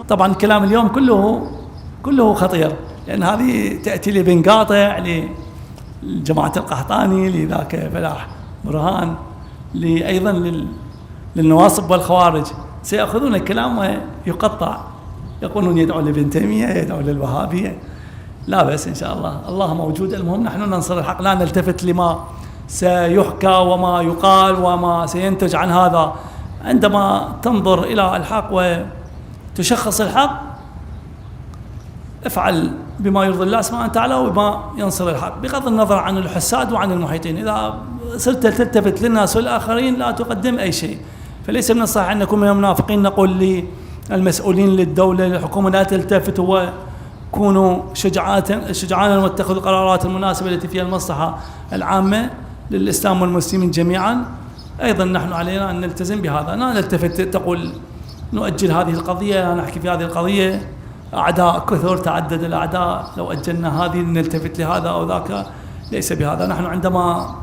طبعا كلام اليوم كله خطير، لأن هذه تأتي لبنقاطع لجماعة القحطاني، لذاك فلاح برهان، أيضا للنواصب والخوارج، سيأخذون الكلام ويقطع، يقولون يدعو لابن تيمية، يدعو للوهابية. لا بأس إن شاء الله، الله موجود. المهم نحن ننصر الحق، لا نلتفت لما سيحكى وما يقال وما سينتج عن هذا. عندما تنظر إلى الحق وتشخص الحق، افعل بما يرضي الله سبحانه وتعالى وبما ينصر الحق، بغض النظر عن الحساد وعن المحيطين. إذا صرت تلتفت للناس والآخرين لا تقدم أي شيء. فليس من الصحيح أن نكون من المنافقين نقول للمسؤولين للدولة للحكومة لا تلتفتوا وكونوا شجعانا واتخذوا القرارات المناسبة التي فيها المصلحة العامة للإسلام والمسلمين جميعا. أيضا نحن علينا أن نلتزم بهذا، لا نلتفت تقول نؤجل هذه القضية، لا نحكي في هذه القضية، أعداء كثر، تعدد الأعداء، لو أجلنا هذه نلتفت لهذا أو ذاك. ليس بهذا. نحن عندما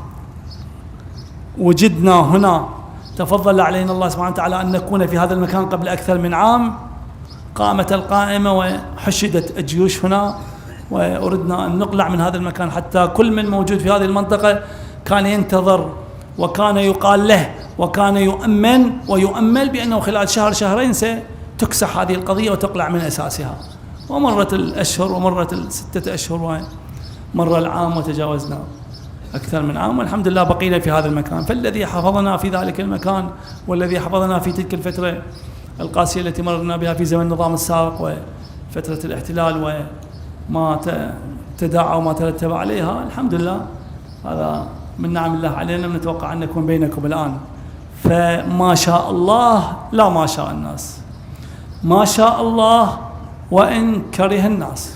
وجدنا هنا تفضل علينا الله سبحانه وتعالى أن نكون في هذا المكان قبل أكثر من عام، قامت القائمة وحشدت الجيوش هنا، وأردنا أن نقلع من هذا المكان، حتى كل من موجود في هذه المنطقة كان ينتظر وكان يقال له وكان يؤمن ويؤمل بأنه خلال شهر شهرين ستكسح هذه القضية وتقلع من أساسها. ومرت الأشهر ومرت الستة أشهر ومر العام وتجاوزنا أكثر من عام، والحمد لله بقينا في هذا المكان. فالذي حفظنا في ذلك المكان والذي حفظنا في تلك الفترة القاسية التي مررنا بها في زمن النظام السابق وفترة الاحتلال وما تداعى وما ترتب عليها، الحمد لله هذا من نعم الله علينا. نتوقع أن نكون بينكم الآن. فما شاء الله لا ما شاء الناس، ما شاء الله وإن كره الناس.